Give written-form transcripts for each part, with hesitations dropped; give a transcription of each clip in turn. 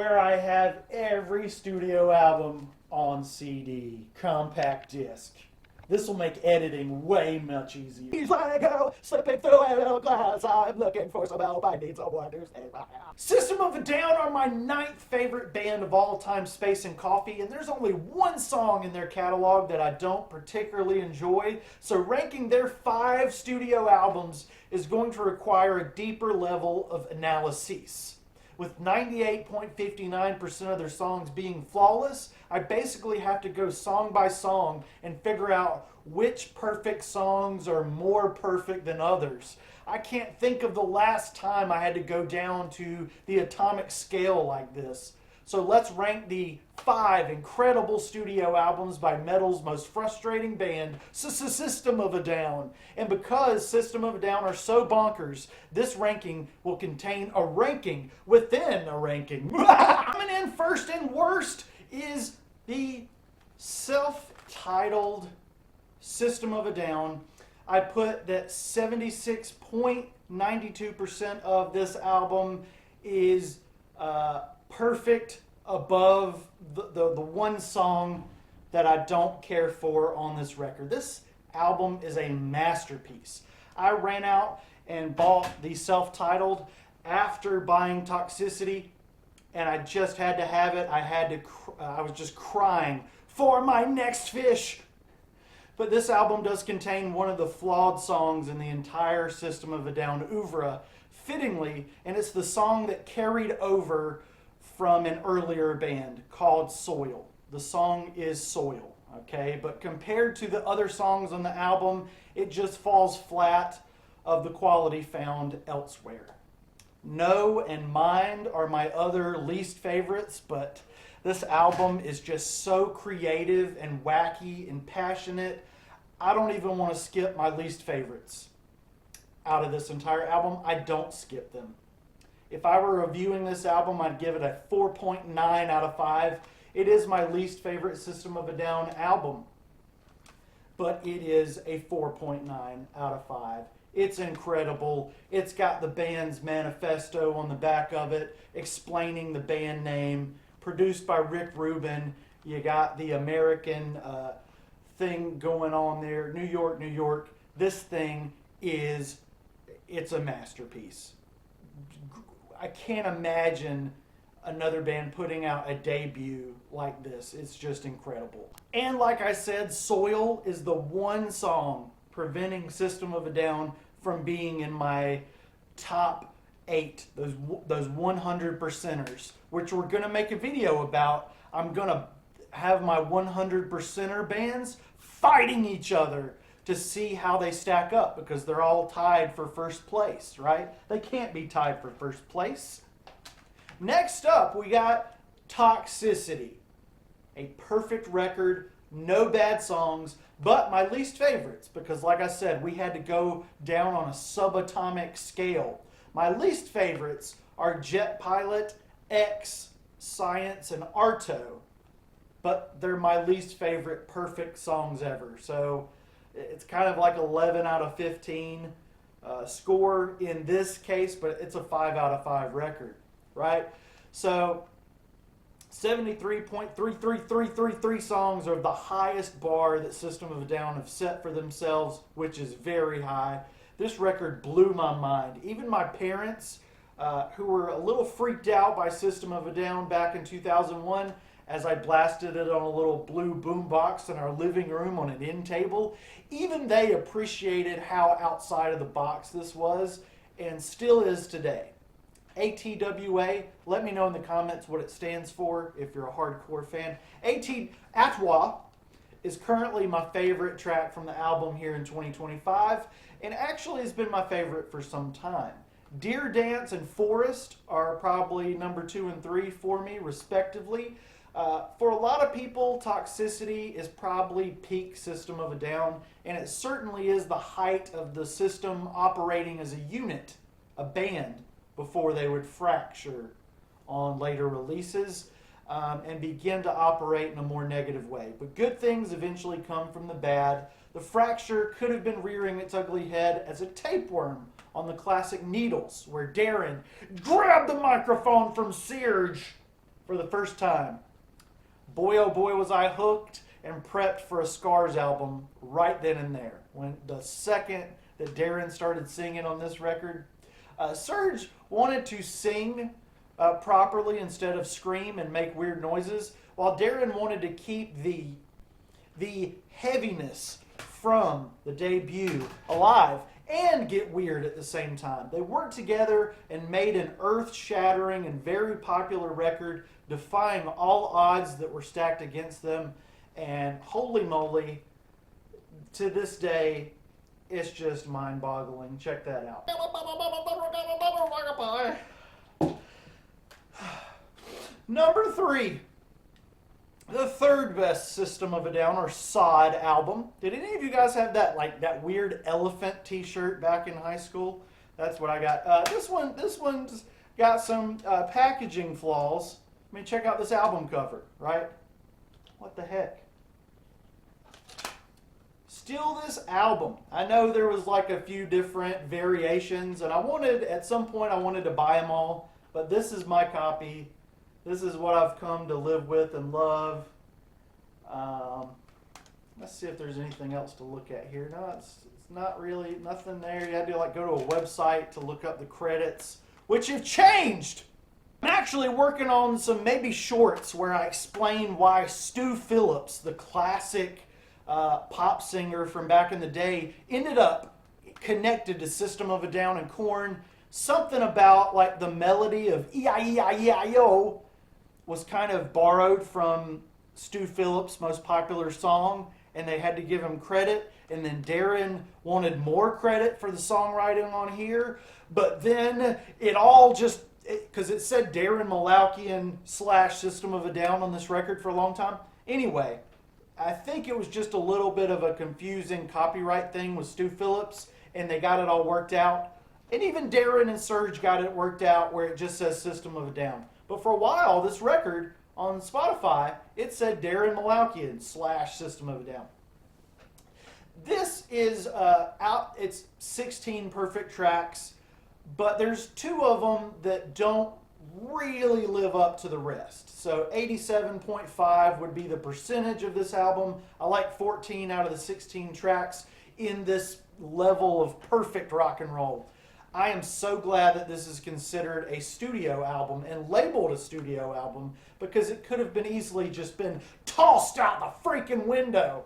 where I have every studio album on CD, compact disc. This will make editing way much easier. He's like, oh, slipping through a little glass. I'm looking for some help. I need someone to save my house. System of a Down are my 9th favorite band of all time, Space and Coffee, and there's only one song in their catalog that I don't particularly enjoy. So ranking their 5 studio albums is going to require a deeper level of analysis. With 98.59% of their songs being flawless, I basically have to go song by song and figure out which perfect songs are more perfect than others. I can't think of the last time I had to go down to the atomic scale like this. So let's rank the 5 incredible studio albums by metal's most frustrating band, System of a Down. And because System of a Down are so bonkers, this ranking will contain a ranking within a ranking. Coming in first and worst is the self-titled System of a Down. I put that 76.92% of this album is perfect above the one song that I don't care for on this record. This album is a masterpiece. I ran out and bought the self-titled after buying Toxicity, and I just had to have it. I was just crying for my next fish. But this album does contain one of the flawed songs in the entire System of a Down oeuvre, fittingly, and it's the song that carried over from an earlier band called Soil. The song is Soil, okay? But compared to the other songs on the album, it just falls flat of the quality found elsewhere. No and Mind are my other least favorites, but this album is just so creative and wacky and passionate. I don't even want to skip my least favorites out of this entire album. I don't skip them. If I were reviewing this album, I'd give it a 4.9 out of 5. It is my least favorite System of a Down album, but it is a 4.9 out of 5. It's incredible. It's got the band's manifesto on the back of it, explaining the band name, produced by Rick Rubin. You got the American thing going on there, New York, New York. This thing it's a masterpiece. I can't imagine another band putting out a debut like this. It's just incredible. And like I said, Soil is the one song preventing System of a Down from being in my top 8, those 100%ers, which we're going to make a video about. I'm going to have my 100%er bands fighting each other to see how they stack up, because they're all tied for first place, right? They can't be tied for first place. Next up, we got Toxicity. A perfect record, no bad songs, but my least favorites, because like I said, we had to go down on a subatomic scale. My least favorites are Jet Pilot, X, Science, and Arto, but they're my least favorite perfect songs ever. So it's kind of like 11 out of 15 score in this case, but it's a 5 out of 5 record, right? So 73.33333 songs are the highest bar that System of a Down have set for themselves, which is very high. This record blew my mind. Even my parents, who were a little freaked out by System of a Down back in 2001, as I blasted it on a little blue boombox in our living room on an end table, even they appreciated how outside of the box this was, and still is today. ATWA, let me know in the comments what it stands for if you're a hardcore fan. Atwa is currently my favorite track from the album here in 2025, and actually has been my favorite for some time. Deer Dance and Forest are probably number 2 and 3 for me, respectively. For a lot of people, Toxicity is probably peak System of a Down, and it certainly is the height of the system operating as a unit, a band, before they would fracture on later releases and begin to operate in a more negative way. But good things eventually come from the bad. The fracture could have been rearing its ugly head as a tapeworm on the classic Needles, where Darren grabbed the microphone from Serge for the first time. Boy, oh boy, was I hooked and prepped for a Scars album right then and there. When the second that Darren started singing on this record, Serge wanted to sing properly instead of scream and make weird noises, while Darren wanted to keep the heaviness from the debut alive and get weird at the same time. They worked together and made an earth-shattering and very popular record, defying all odds that were stacked against them. And holy moly, to this day, it's just mind-boggling. Check that out. Number 3, the third best System of a Down or SOAD album. Did any of you guys have that weird elephant T-shirt back in high school? That's what I got. This one's got some packaging flaws. I mean, check out this album cover, right? What the heck? Still this album. I know there was like a few different variations, and at some point I wanted to buy them all, but this is my copy. This is what I've come to live with and love. Let's see if there's anything else to look at here. No, it's not really, nothing there. You had to go to a website to look up the credits, which have changed. I'm actually working on some maybe shorts where I explain why Stu Phillips, the classic pop singer from back in the day, ended up connected to System of a Down and Korn. Something about like the melody of E-I-E-I-E-I-O was kind of borrowed from Stu Phillips' most popular song, and they had to give him credit. And then Darren wanted more credit for the songwriting on here, but then it all just, because it said Darren Malaukian / System of a Down on this record for a long time. Anyway, I think it was just a little bit of a confusing copyright thing with Stu Phillips, and they got it all worked out. And even Darren and Serge got it worked out where it just says System of a Down. But for a while, this record on Spotify, it said Darren Malaukian / System of a Down. This is it's 16 perfect tracks, but there's 2 of them that don't really live up to the rest. So 87.5 would be the percentage of this album. I like 14 out of the 16 tracks in this level of perfect rock and roll. I am so glad that this is considered a studio album and labeled a studio album, because it could have been easily just been tossed out the freaking window.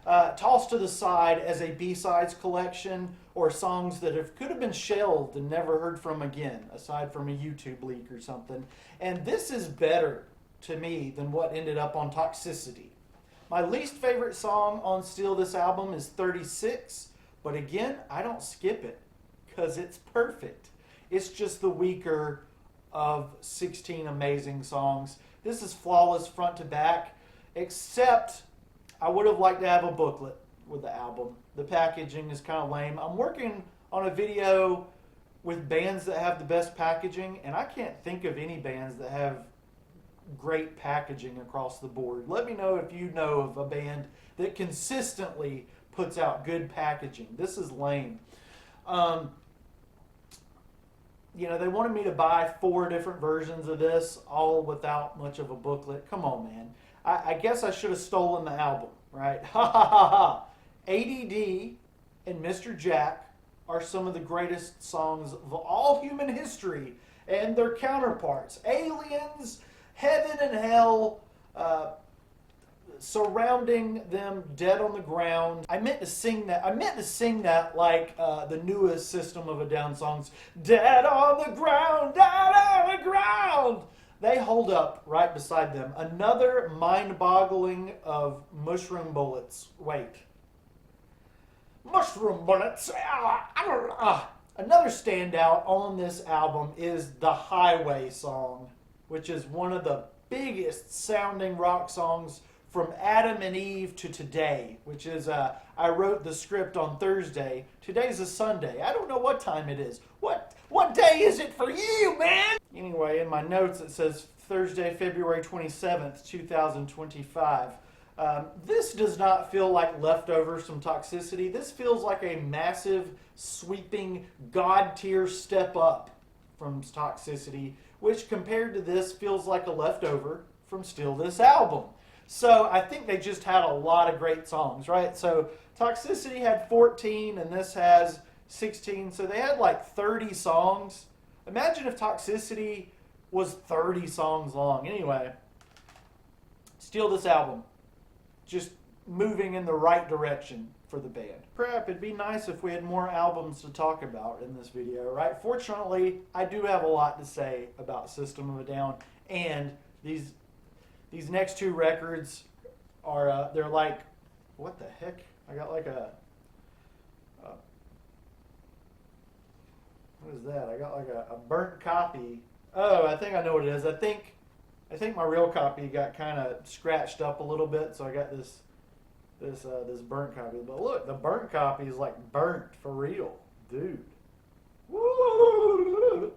Tossed to the side as a B-sides collection or songs that could have been shelved and never heard from again, aside from a YouTube leak or something. And this is better to me than what ended up on Toxicity. My least favorite song on Steal This Album is 36, but again, I don't skip it because it's perfect. It's just the weaker of 16 amazing songs. This is flawless front to back, except I would have liked to have a booklet with the album. The packaging is kind of lame. I'm working on a video with bands that have the best packaging, and I can't think of any bands that have great packaging across the board. Let me know if you know of a band that consistently puts out good packaging. This is lame. They wanted me to buy 4 different versions of this, all without much of a booklet. Come on, man. I guess I should have stolen the album, right? Ha ha ha ha. ADD and Mr. Jack are some of the greatest songs of all human history, and their counterparts. Aliens, heaven and hell, surrounding them, dead on the ground. I meant to sing that like the newest System of a Down songs. Dead on the ground, dead on the ground. They hold up right beside them. Another mind-boggling of mushroom bullets. Wait. Mushroom bullets. Another standout on this album is the Highway song, which is one of the biggest sounding rock songs from Adam and Eve to today, which is, I wrote the script on Thursday. Today's a Sunday. I don't know what time it is. What day is it for you, man? Anyway, in my notes it says Thursday, February 27th, 2025. This does not feel like leftovers from Toxicity. This feels like a massive, sweeping, God-tier step up from Toxicity, which compared to this feels like a leftover from Steal This Album. So I think they just had a lot of great songs, right? So Toxicity had 14 and this has 16, so they had like 30 songs. Imagine if Toxicity was 30 songs long. Anyway, Steal This Album, just moving in the right direction for the band. Crap, it'd be nice if we had more albums to talk about in this video, right? Fortunately, I do have a lot to say about System of a Down, and these next two records are, they're like, what the heck? I got like what is that? I got like a burnt copy. Oh, I think I know what it is. I think my real copy got kind of scratched up a little bit, so I got this burnt copy. But look, the burnt copy is like burnt for real, dude. Woo!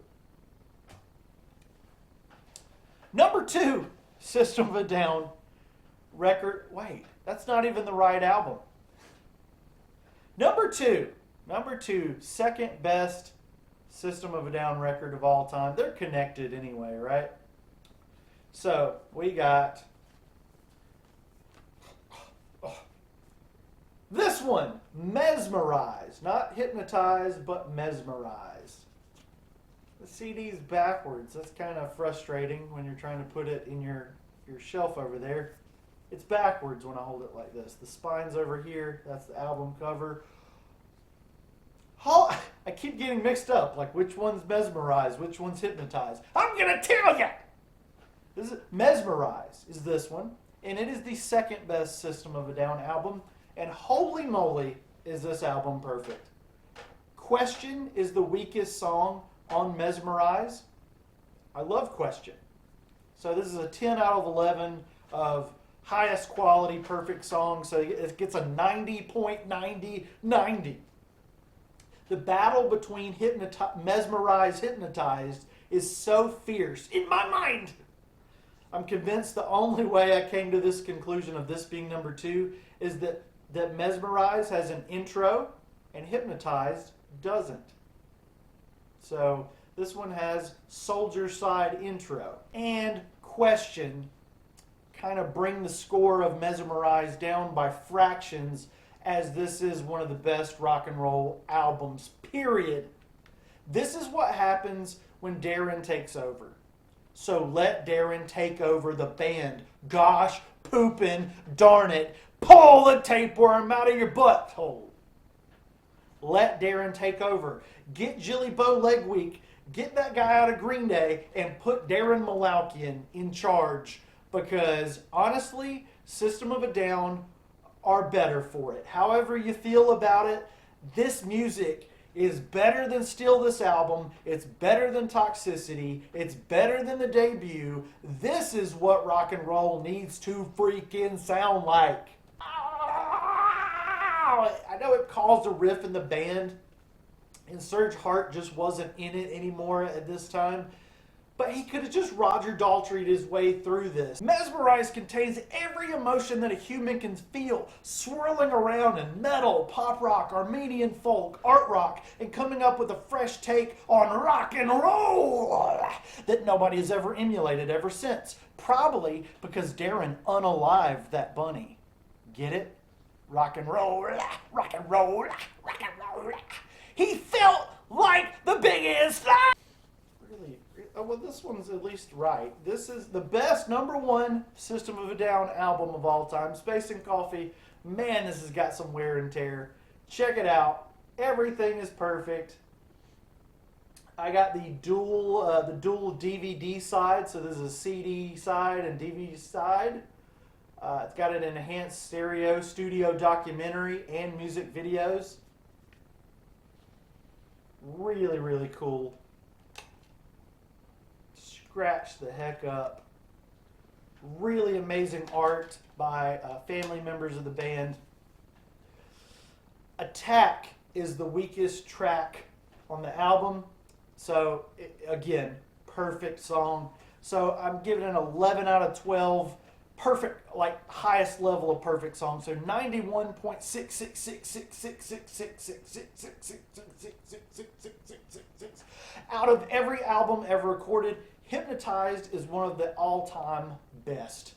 Number 2, System of a Down record. Wait, that's not even the right album. Number two, second best System of a Down record of all time. They're connected anyway, right? So we got this one, Mesmerize. Not Hypnotize, but Mesmerize. The CD's backwards. That's kind of frustrating when you're trying to put it in your shelf over there. It's backwards when I hold it like this. The spine's over here. That's the album cover. I keep getting mixed up. Like, which one's Mesmerize? Which one's Hypnotize? I'm going to tell you! Mesmerize is this one. And it is the second best System of a Down album. And holy moly, is this album perfect. Question is the weakest song on Mesmerize. I love Question. So this is a 10 out of 11 of highest quality perfect song. So it gets a 90.90. The battle between Mesmerize, Hypnotized is so fierce in my mind. I'm convinced the only way I came to this conclusion of this being number 2 is that Mesmerize has an intro and Hypnotized doesn't. So this one has Soldier Side intro and Question kind of bring the score of Mesmerize down by fractions, as this is one of the best rock and roll albums, period. This is what happens when Darren takes over. So let Darren take over the band. Gosh, poopin', darn it, pull the tapeworm out of your butthole. Let Darren take over. Get Jilly Bo Legweek, get that guy out of Green Day, and put Darren Malakian in charge. Because, honestly, System of a Down are better for it. However you feel about it, this music is better than Steal This Album. It's better than Toxicity. It's better than the debut. This is what rock and roll needs to freaking sound like. I know it caused a riff in the band, and Serge Hart just wasn't in it anymore at this time. But he could have just Roger Daltrey'd his way through this. Mesmerize contains every emotion that a human can feel, swirling around in metal, pop rock, Armenian folk, art rock, and coming up with a fresh take on rock and roll that nobody has ever emulated ever since. Probably because Darren unalived that bunny. Get it? Rock and roll, rock and roll, rock and roll. He felt like the biggest. Really? Oh, well, this one's at least right. This is the best number 1 System of a Down album of all time. Space and Coffee. Man, this has got some wear and tear. Check it out. Everything is perfect. I got the dual DVD side. So this is a CD side and DVD side. It's got an enhanced stereo, studio documentary, and music videos. Really, really cool. Scratch the heck up. Really amazing art by family members of the band. Attack is the weakest track on the album. So, again, perfect song. So I'm giving it an 11 out of 12. Perfect, like highest level of perfect song. So 91.66666666666666666. Out of every album ever recorded, Hypnotized is one of the all-time best.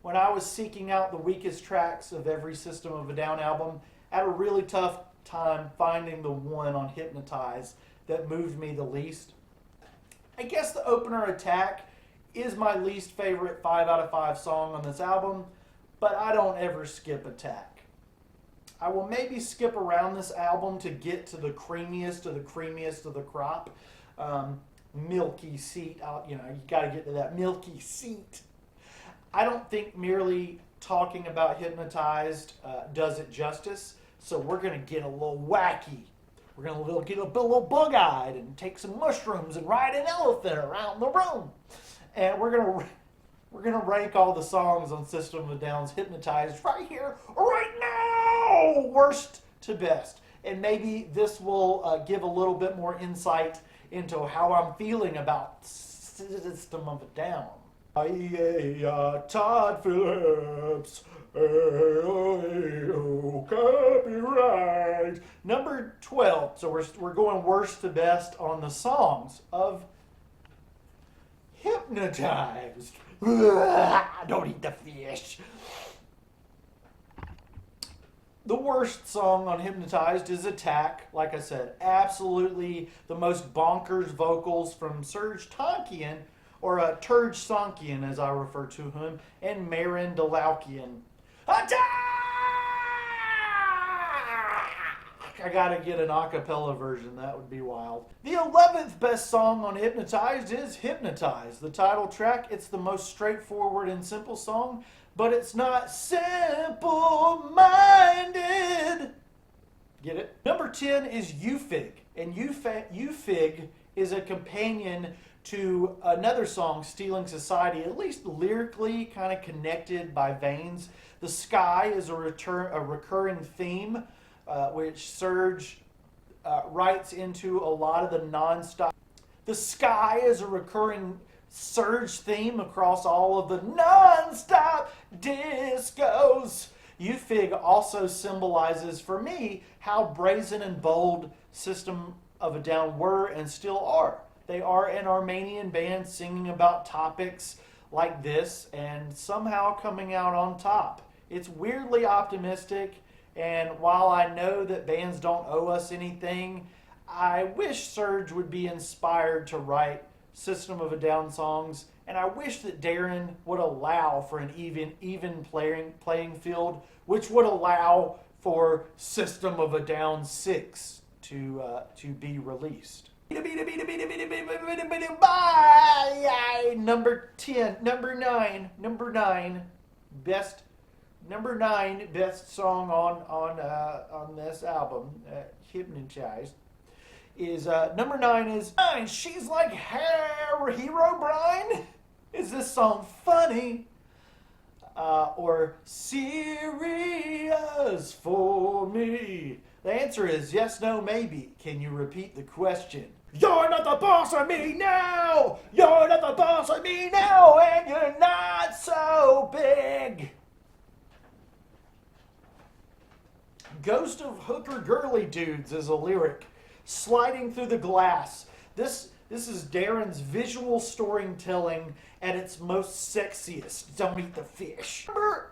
When I was seeking out the weakest tracks of every System of a Down album, I had a really tough time finding the one on Hypnotized that moved me the least. I guess the opener, Attack, is my least favorite 5 out of 5 song on this album, but I don't ever skip Attack. I will maybe skip around this album to get to the creamiest of the creamiest of the crop. Milky Seat, you got to get to that Milky Seat. I don't think merely talking about Hypnotized does it justice, so we're going to get a little wacky. We're going to get a little bug-eyed and take some mushrooms and ride an elephant around the room. And we're gonna rank all the songs on System of a Down's Hypnotized right here, right now, worst to best. And maybe this will give a little bit more insight into how I'm feeling about System of a Down. Todd Phillips, copyright. Number 12. So we're going worst to best on the songs of Hypnotized. Don't eat the fish. The worst song on Hypnotized is Attack. Like I said, absolutely the most bonkers vocals from Serge Tankian, or Turge Sonkian as I refer to him, and Marin Dalaukian. Attack! I gotta get an a cappella version, that would be wild. The 11th best song on Hypnotized is Hypnotized. The title track, it's the most straightforward and simple song, but it's not simple-minded. Get it? Number 10 is Eufig, and Eufig is a companion to another song, Stealing Society, at least lyrically kind of connected by veins. The Sky is a recurring theme, which Serge writes into a lot of the non-stop. The Sky is a recurring Serge theme across all of the non-stop discos. Eufig also symbolizes for me how brazen and bold System of a Down were and still are. They are an Armenian band singing about topics like this and somehow coming out on top. It's weirdly optimistic, and while I know that bands don't owe us anything, I wish Serge would be inspired to write System of a Down songs, and I wish that Darren would allow for an even playing field, which would allow for System of a Down 6 to be released. Number 9 best song on this album, Hypnotized, is number 9 is She's Like Herobrine. Is this song funny or serious for me? The answer is yes, no, maybe. Can you repeat the question? You're not the boss of me now! You're not the boss of me now, and you're not so big! Ghost of Hooker Girly Dudes is a lyric. Sliding through the glass. This is Darren's visual storytelling at its most sexiest. Don't eat the fish. Number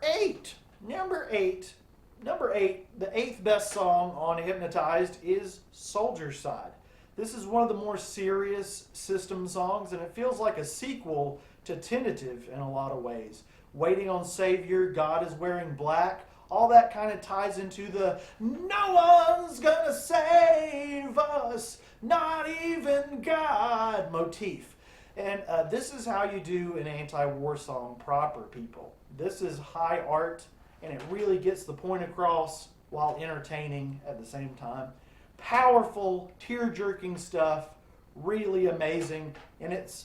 8, the 8th best song on Hypnotized is Soldier Side. This is one of the more serious System songs, and it feels like a sequel to Tentative in a lot of ways. Waiting on Savior, God is Wearing Black, all that kind of ties into the no one's gonna save us, not even God motif. And this is how you do an anti-war song proper, people. This is high art, and it really gets the point across while entertaining at the same time. Powerful, tear-jerking stuff, really amazing, and it's,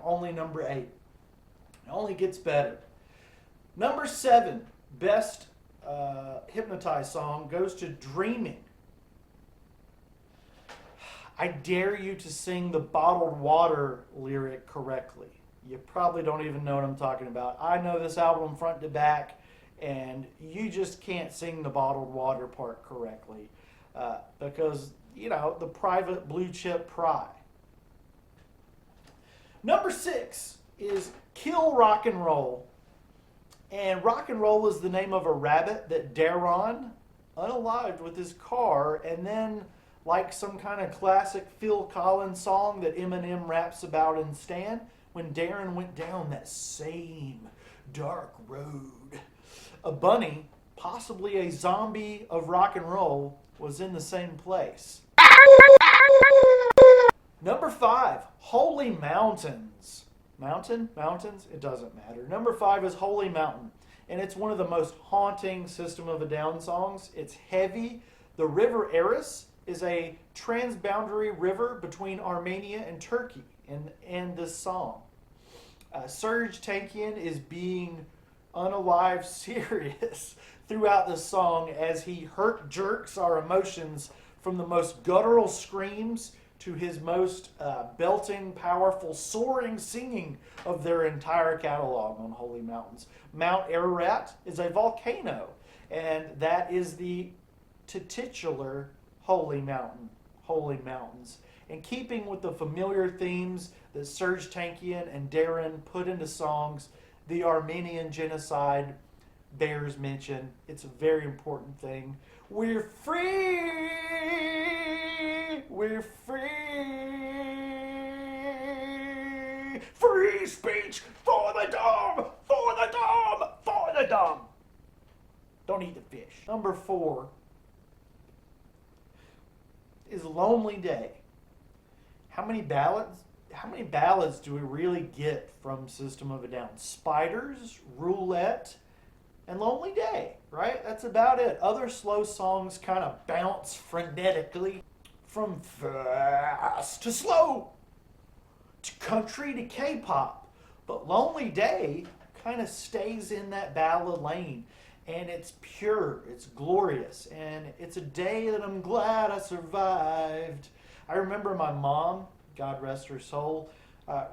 only number 8. It only gets better. Number 7, best Hypnotized song goes to Dreaming. I dare you to sing the Bottled Water lyric correctly. You probably don't even know what I'm talking about. I know this album front to back, and you just can't sing the Bottled Water part correctly because, the private blue chip pride. Number 6 is Kill Rock and Roll. And Rock and Roll is the name of a rabbit that Daron unalived with his car, and then, like some kind of classic Phil Collins song that Eminem raps about in Stan, when Darren went down that same dark road, a bunny, possibly a zombie of rock and roll, was in the same place. Number 5, Holy Mountains. Mountains? It doesn't matter. Number 5 is Holy Mountain, and it's one of the most haunting System of a Down songs. It's heavy. The river Eris is a transboundary river between Armenia and Turkey in this song. Serj Tankian is being unalive serious throughout this song as he hurt jerks our emotions from the most guttural screams to his most belting, powerful, soaring singing of their entire catalog on Holy Mountains. Mount Ararat is a volcano, and that is the titular Holy Mountains. And keeping with the familiar themes that Serj Tankian and Darren put into songs, the Armenian genocide bears mention. It's a very important thing. We're free! We're free! Free speech for the dumb! For the dumb! For the dumb! Don't eat the fish. Number 4 is Lonely Day. How many ballads do we really get from System of a Down? Spiders, Roulette, and Lonely Day, right? That's about it. Other slow songs kind of bounce frenetically from fast to slow to country to K-pop. But Lonely Day kind of stays in that ballad lane. And it's pure, it's glorious, and it's a day that I'm glad I survived. I remember my mom, God rest her soul,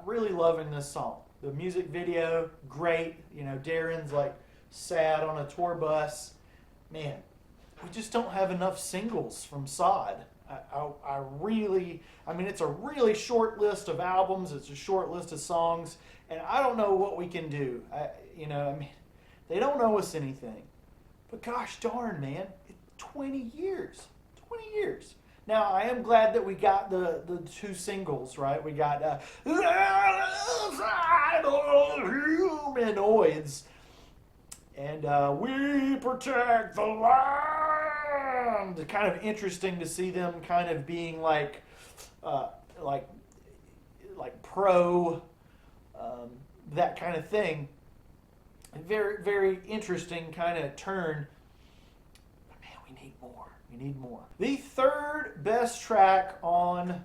really loving this song. The music video, great. You know, Darren's like sad on a tour bus. Man, we just don't have enough singles from SOAD. I mean, it's a really short list of albums. It's a short list of songs, and I don't know what we can do. They don't owe us anything. But gosh darn, man, 20 years. 20 years. Now, I am glad that we got the 2 singles, right? We got Humanoids and We Protect the Land. Kind of interesting to see them kind of being like pro, that kind of thing. Very, very interesting kind of turn. But man, we need more. We need more. The 3rd best track on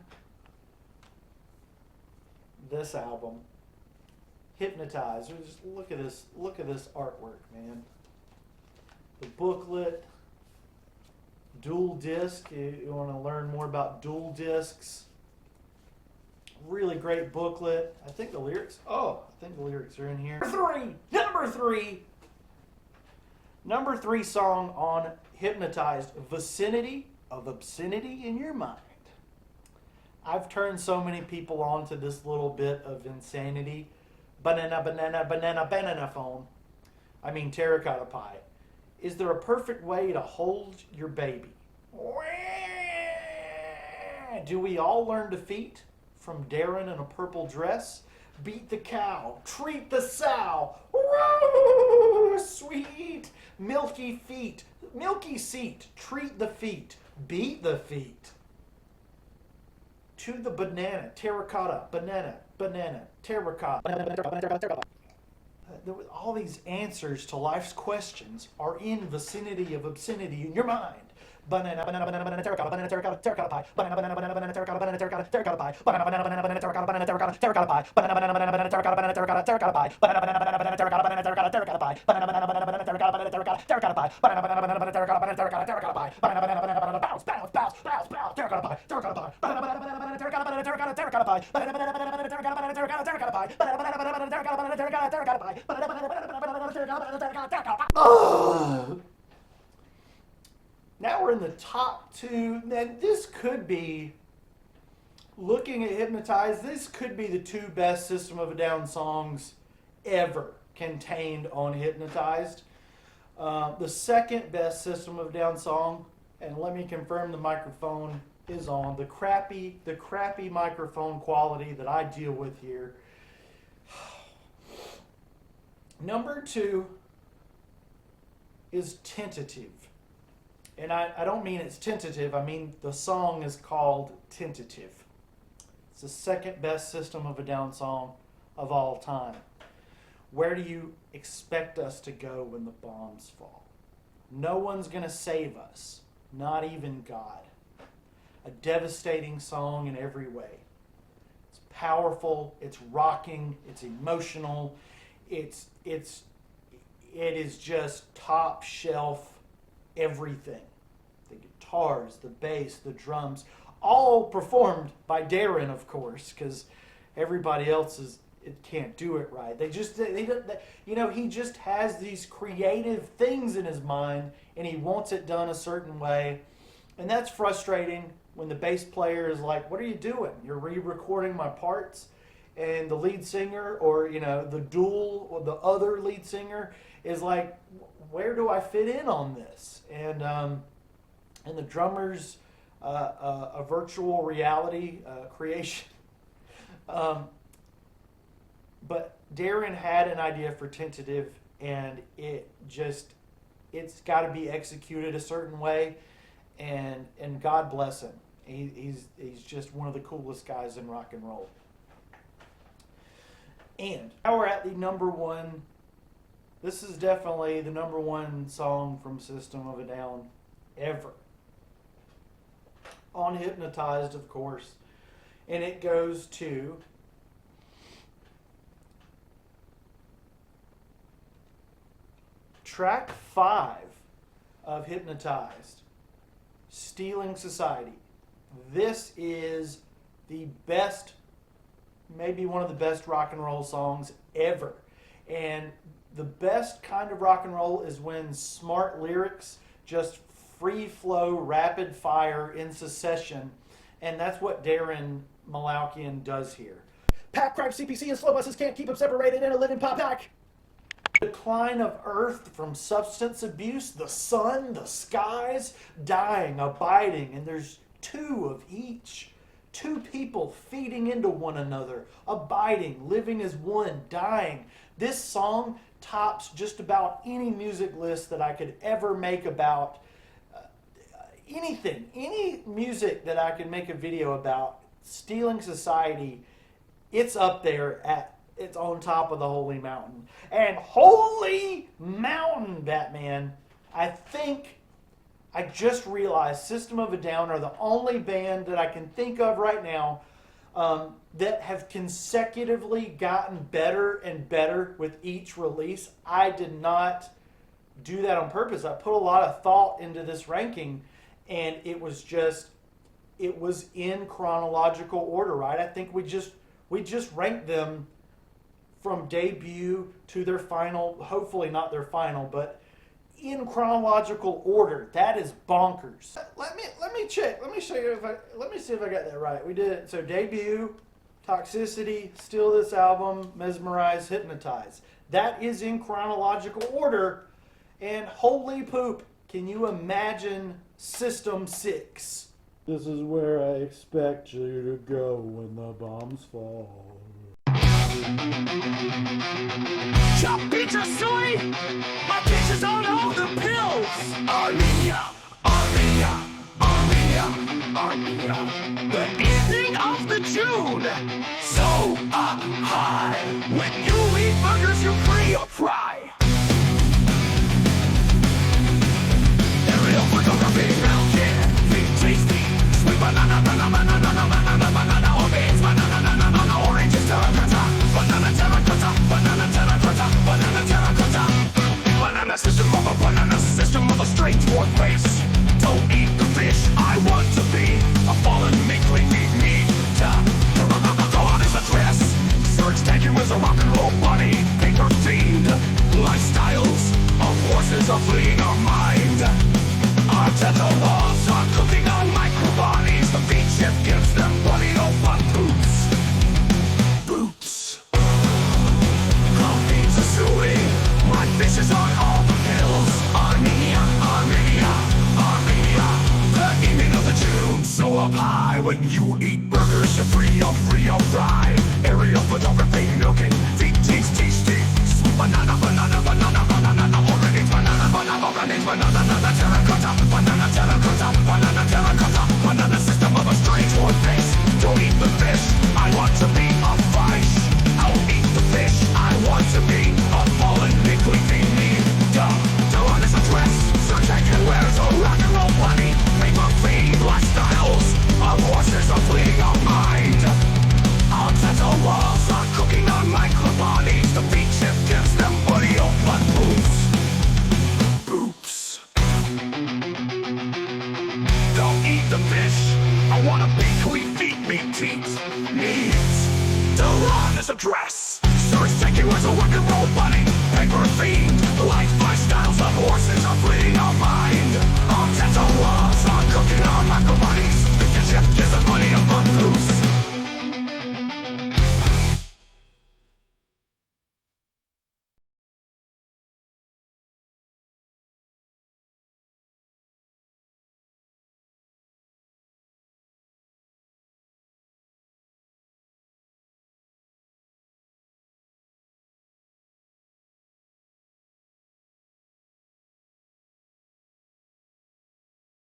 this album, Hypnotize. Just look at this. Look at this artwork, man. The booklet, dual disc. You want to learn more about dual discs. Really great booklet. I think the lyrics are in here. Number three song on Hypnotized, Vicinity of Obscenity in Your Mind. I've turned so many people on to this little bit of insanity. Banana phone. I mean terracotta pie. Is there a perfect way to hold your baby? Do we all learn defeat? From Darren in a purple dress? Beat the cow, treat the sow. Woo, sweet, milky feet, milky seat, treat the feet, beat the feet. To the banana, terracotta, banana, terracotta. All these answers to life's questions are in vicinity of obscenity in your mind. Banana terracotta terracotta pie. Banana terracotta terracotta pie. Banana terracotta terracotta pie. Banana terracotta terracotta pie. Banana terracotta terracotta pie. Banana terracotta pie. Banana terracotta pie. Banana bounce terracotta pie. Terracotta pie. Banana terracotta pie. Now we're in the top two. Now this could be looking at Hypnotized, this could be the 2 best System of a Down songs ever contained on Hypnotized. The second best System of a Down song, and let me confirm the microphone is on, the crappy microphone quality that I deal with here. Number 2 is Tentative. And I don't mean it's tentative, I mean the song is called Tentative. It's the second best System of a Down song of all time. Where do you expect us to go when the bombs fall? No one's going to save us, not even God. A devastating song in every way. It's powerful, it's rocking, it's emotional, it is just top shelf everything. The guitars, the bass, the drums, all performed by Darren, of course, because everybody else can't do it right. He just has these creative things in his mind, and he wants it done a certain way, and that's frustrating when the bass player is like, "What are you doing? You're re-recording my parts," and the lead singer, or the dual or the other lead singer is like, "Where do I fit in on this?" And the drummer's a virtual reality creation. But Darren had an idea for Tentative, and it's got to be executed a certain way, and God bless him. He's just one of the coolest guys in rock and roll. And now we're at the number 1. This is definitely the number 1 song from System of a Down ever. On Hypnotized, of course. And it goes to track 5 of Hypnotized, Stealing Society. This is the best, maybe one of the best rock and roll songs ever. And the best kind of rock and roll is when smart lyrics just free flow, rapid fire in succession. And that's what Darren Malakian does here. Pack, crime, CPC, and slow buses can't keep them separated in a living pop pack. Decline of Earth from substance abuse, the sun, the skies, dying, abiding, and there's 2 of each. 2 people feeding into one another, abiding, living as one, dying. This song tops just about any music list that I could ever make about anything. Any music that I could make a video about. Stealing Society, it's up there it's on top of the Holy Mountain. And Holy Mountain, Batman, I think I just realized System of a Down are the only band that I can think of right now that have consecutively gotten better and better with each release. I did not do that on purpose. I put a lot of thought into this ranking, and it was in chronological order, right? I think we just ranked them from debut to their final, hopefully not their final, but in chronological order. That is bonkers. Let me check. Let me show you let me see if I got that right. We did it. So debut, Toxicity, Steal This Album, Mesmerize, Hypnotize. That is in chronological order. And holy poop, can you imagine System 6? This is where I expect you to go when the bombs fall. Chop pizza soy! My bitches on all the pills! Armenia, Armenia, Armenia, Armenia. The evening of the June, so high. When you eat burgers, you free or fry. Aerial photography, round tasty. Sweet banana, banana, banana, banana, banana, orange, banana, banana, oranges, terracotta, banana terracotta, banana terracotta, banana terracotta. Banana system of a straightforward face. Don't eat the fish I want to be. A fallen meekly meat. Go on his address. Search taken was a rock and roll bunny. Paper fiend. Lifestyles of horses are fleeing our mind. Our dental laws are cooking on microbodies. The feed chef gives them bloody no funny. dress. Search taking was a rock and roll bunny, paper fiend. Life lifestyles of horses are fleeing our minds.